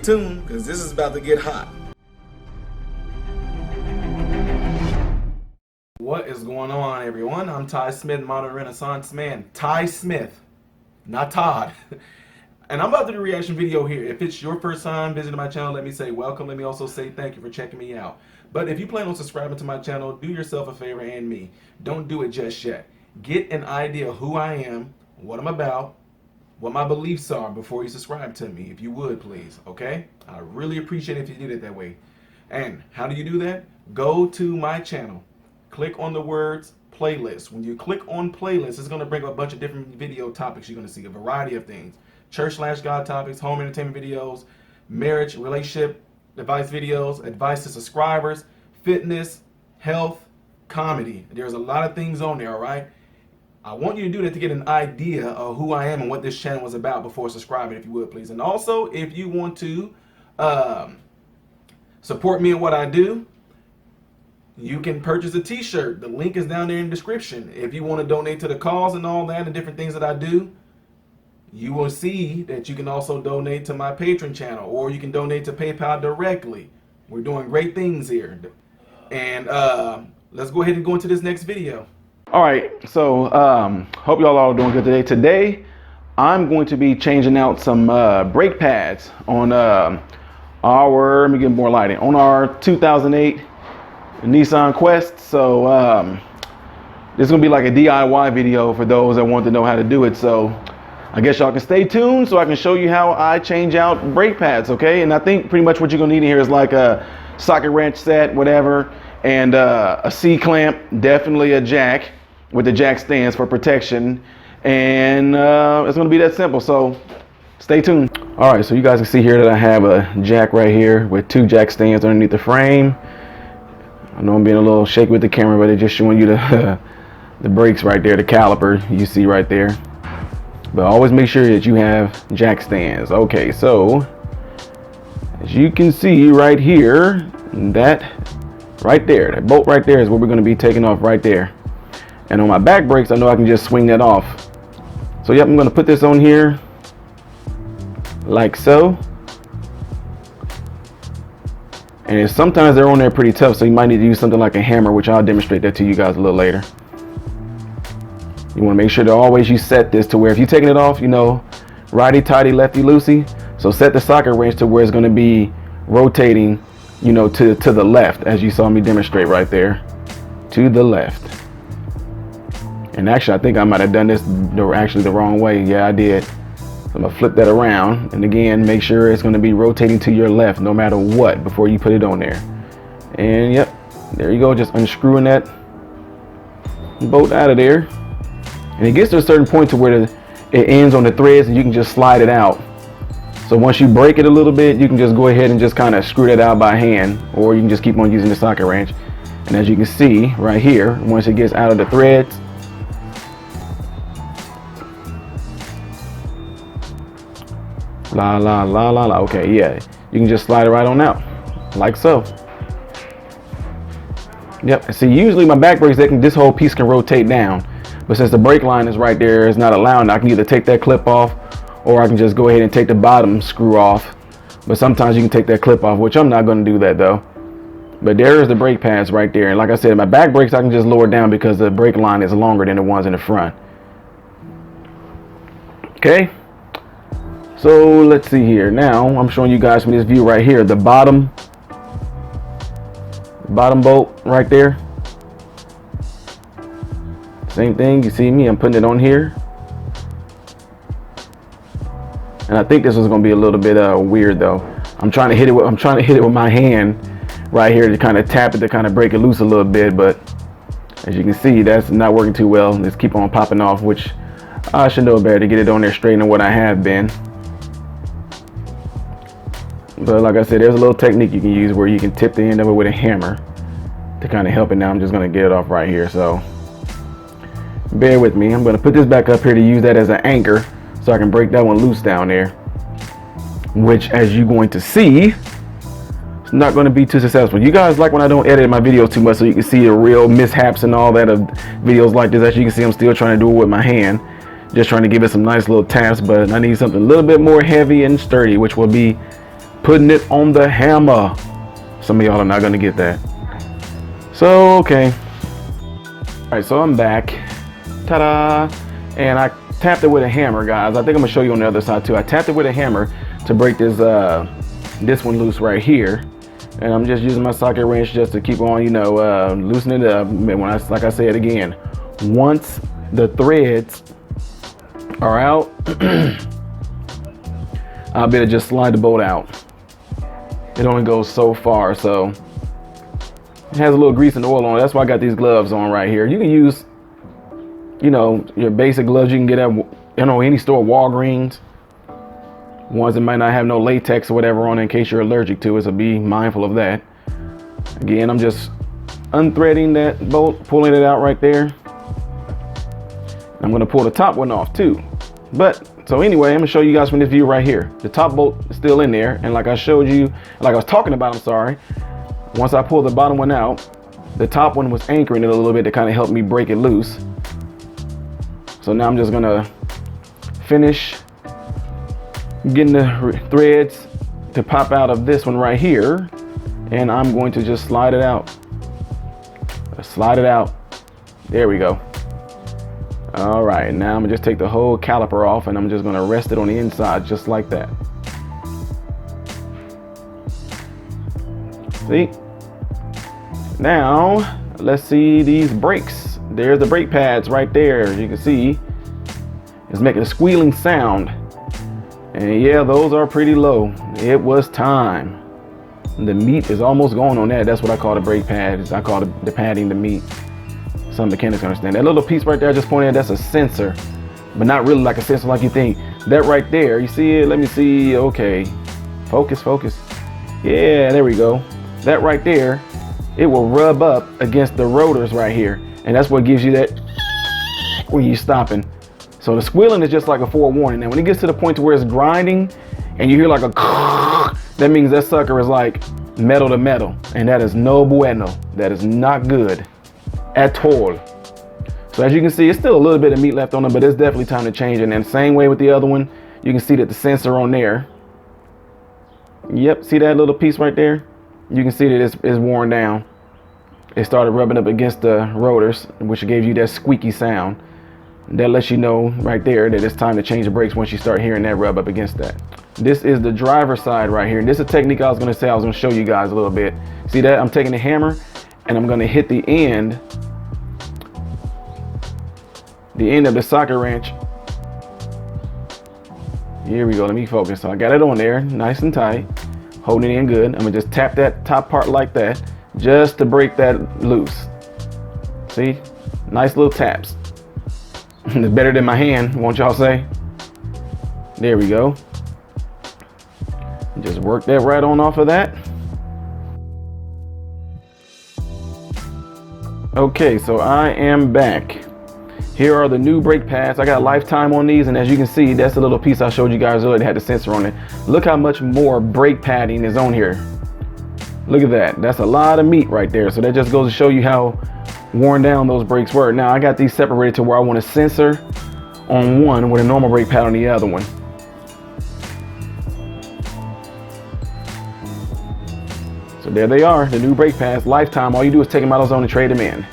tuned because this is about to get hot. What is going on, everyone? I'm Ty Smith, modern Renaissance man. Ty Smith, not Todd. And I'm about to do a reaction video here. If it's your first time visiting my channel, let me say welcome. Let me also say thank you for checking me out. But if you plan on subscribing to my channel, do yourself a favor and me. Don't do it just yet. Get an idea of who I am, what I'm about, what my beliefs are before you subscribe to me, if you would, please, okay? I really appreciate it if you did it that way. And how do you do that? Go to my channel. Click on the words playlist. When you click on playlist, it's going to bring up a bunch of different video topics. You're going to see a variety of things. Church/God topics, home entertainment videos, marriage, relationship advice videos, advice to subscribers, fitness, health, comedy. There's a lot of things on there, all right? I want you to do that to get an idea of who I am and what this channel is about before subscribing, if you would, please. And also, if you want to support me in what I do, you can purchase a t-shirt. The link is down there in the description. If you want to donate to the cause and all that and different things that I do, you will see that you can also donate to my Patreon channel, or you can donate to PayPal directly. We're doing great things here. And let's go ahead and go into this next video. All right, so hope y'all are doing good today. Today, I'm going to be changing out some brake pads on let me get more lighting, on our 2008 Nissan Quest. So this is gonna be like a DIY video for those that want to know how to do it. So I guess y'all can stay tuned so I can show you how I change out brake pads, okay? And I think pretty much what you're gonna need in here is like a socket wrench set, whatever, and a C-clamp, definitely a jack with the jack stands for protection, and it's gonna be that simple, so stay tuned. All right, so you guys can see here that I have a jack right here with two jack stands underneath the frame. I know I'm being a little shaky with the camera, but it's just showing you the the brakes right there, the caliper you see right there. But always make sure that you have jack stands. Okay, so as you can see right here, that right there, that bolt right there is what we're going to be taking off right there. And on my back brakes, I know I can just swing that off. So yep, I'm going to put this on here like so. And sometimes they're on there pretty tough, so you might need to use something like a hammer, which I'll demonstrate that to you guys a little later. You want to make sure that always you set this to where if you're taking it off, you know, righty-tighty, lefty-loosey. So set the socket wrench to where it's going to be rotating, you know, to the left, as you saw me demonstrate right there, to the left. And actually, I think I might have done this actually the wrong way. Yeah, I did. So I'm going to flip that around. And again, make sure it's going to be rotating to your left no matter what before you put it on there. And yep, there you go. Just unscrewing that bolt out of there. And it gets to a certain point to where it ends on the threads and you can just slide it out. So once you break it a little bit, you can just go ahead and just kind of screw that out by hand, or you can just keep on using the socket wrench. And as you can see right here, once it gets out of the threads, okay, yeah, you can just slide it right on out like so. Yep. See, usually my back brakes, this whole piece can rotate down. But since the brake line is right there, it's not allowing, I can either take that clip off, or I can just go ahead and take the bottom screw off. But sometimes you can take that clip off, which I'm not going to do that though. But there is the brake pads right there. And like I said, my back brakes, I can just lower down because the brake line is longer than the ones in the front. Okay. So let's see here. Now I'm showing you guys from this view right here, the bottom bolt right there. Same thing, you see me, I'm putting it on here. And I think this is going to be a little bit weird though. I'm trying to hit it with my hand right here to kind of tap it to kind of break it loose a little bit, but as you can see, that's not working too well. Let's keep on popping off, which I should know better to get it on there straight than what I have been. But like I said, there's a little technique you can use where you can tip the end of it with a hammer to kind of help it. Now I'm just going to get it off right here, so bear with me. I'm going to put this back up here to use that as an anchor so I can break that one loose down there, which, as you're going to see, it's not going to be too successful. You guys like when I don't edit my videos too much so you can see the real mishaps and all that of videos like this. As you can see, I'm still trying to do it with my hand, just trying to give it some nice little taps, but I need something a little bit more heavy and sturdy, which will be putting it on the hammer. Some of y'all are not gonna get that. So, okay. All right, so I'm back. Ta-da! And I tapped it with a hammer, guys. I think I'm gonna show you on the other side too. I tapped it with a hammer to break this one loose right here. And I'm just using my socket wrench just to keep on, loosening it up. Like I said again, once the threads are out, I'll be able to just slide the bolt out. It only goes so far, so it has a little grease and oil on it. That's why I got these gloves on right here. You can use, your basic gloves you can get at, any store, Walgreens. Ones that might not have no latex or whatever on it in case you're allergic to it, so be mindful of that. Again, I'm just unthreading that bolt, pulling it out right there. I'm gonna pull the top one off too. So anyway, I'm gonna show you guys from this view right here. The top bolt is still in there, and like I showed you, like I was talking about, once I pulled the bottom one out, the top one was anchoring it a little bit to kind of help me break it loose. So now I'm just gonna finish getting the threads to pop out of this one right here, and I'm going to just slide it out. There we go. All right, now I'm gonna just take the whole caliper off, and I'm just gonna rest it on the inside just like that. See? Now let's see these brakes. There's the brake pads right there. As you can see, it's making a squealing sound. And yeah, those are pretty low. It was time. The meat is almost gone on that. That's what I call the brake pads. I call the padding the meat. Some mechanics understand. That little piece right there I just pointed at, that's a sensor. But not really like a sensor like you think. That right there, you see it? Let me see. Okay. Focus. Yeah, there we go. That right there, it will rub up against the rotors right here. And that's what gives you that when you're stopping. So the squealing is just like a forewarning. And when it gets to the point to where it's grinding and you hear like a that means that sucker is like metal to metal. And that is no bueno. That is not good at all. So as you can see, it's still a little bit of meat left on it, but it's definitely time to change it. And then same way with the other one, you can see that the sensor on there. Yep, see that little piece right there? You can see that it's worn down. It started rubbing up against the rotors, which gave you that squeaky sound. That lets you know right there that it's time to change the brakes once you start hearing that rub up against that. This is the driver's side right here. And this is a technique I was going to show you guys a little bit. See that? I'm taking the hammer and I'm going to hit the end of the socket wrench. Here we go. Let me focus. So I got it on there nice and tight, holding it in good. I'm going to just tap that top part like that just to break that loose. See? Nice little taps. It's better than my hand, won't y'all say? There we go. Just work that right on off of that. Okay, so I am back. Here are the new brake pads. I got lifetime on these, and as you can see, that's the little piece I showed you guys earlier that had the sensor on it. Look how much more brake padding is on here. Look at that. That's a lot of meat right there. So that just goes to show you how worn down those brakes were. Now I got these separated to where I want a sensor on one with a normal brake pad on the other one. So there they are, the new brake pads, lifetime. All you do is take them out of zone and trade them in.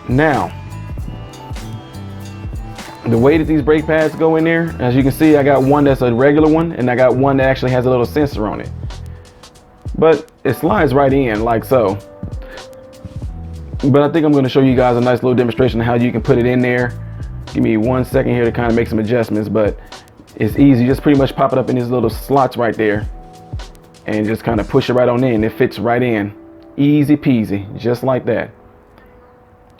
Now, the way that these brake pads go in there, as you can see, I got one that's a regular one, and I got one that actually has a little sensor on it. But it slides right in like so. But I think I'm going to show you guys a nice little demonstration of how you can put it in there. Give me 1 second here to kind of make some adjustments, but it's easy. Just pretty much pop it up in these little slots right there and just kind of push it right on in. It fits right in. Easy peasy, just like that.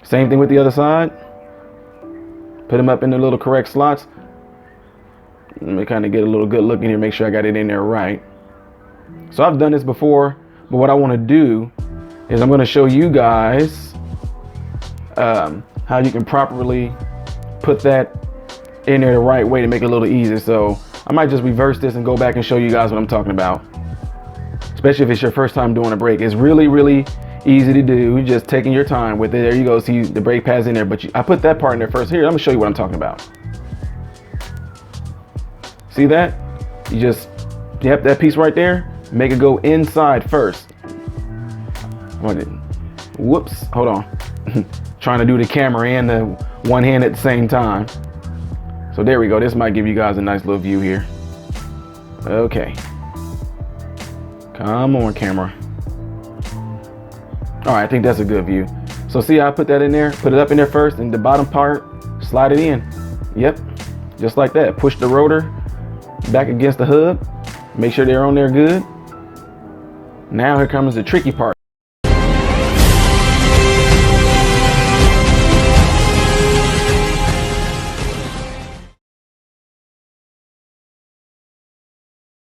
Same thing with the other side. Put them up in the little correct slots. Let me kind of get a little good look in here, make sure I got it in there right. So I've done this before, but what I want to do is I'm going to show you guys how you can properly put that in there the right way to make it a little easier. So I might just reverse this and go back and show you guys what I'm talking about. Especially if it's your first time doing a brake. It's really, really easy to do. Just taking your time with it. There you go. See the brake pads in there, but I put that part in there first. Here, I'm gonna show you what I'm talking about. See that? You just Yep, that piece right there, make it go inside first. Whoops, hold on. Trying to do the camera and the one hand at the same time. So there we go. This might give you guys a nice little view here. Okay. Come on, camera. All right, I think that's a good view. So see how I put that in there? Put it up in there first, and the bottom part, slide it in. Yep, just like that. Push the rotor back against the hub. Make sure they're on there good. Now here comes the tricky part.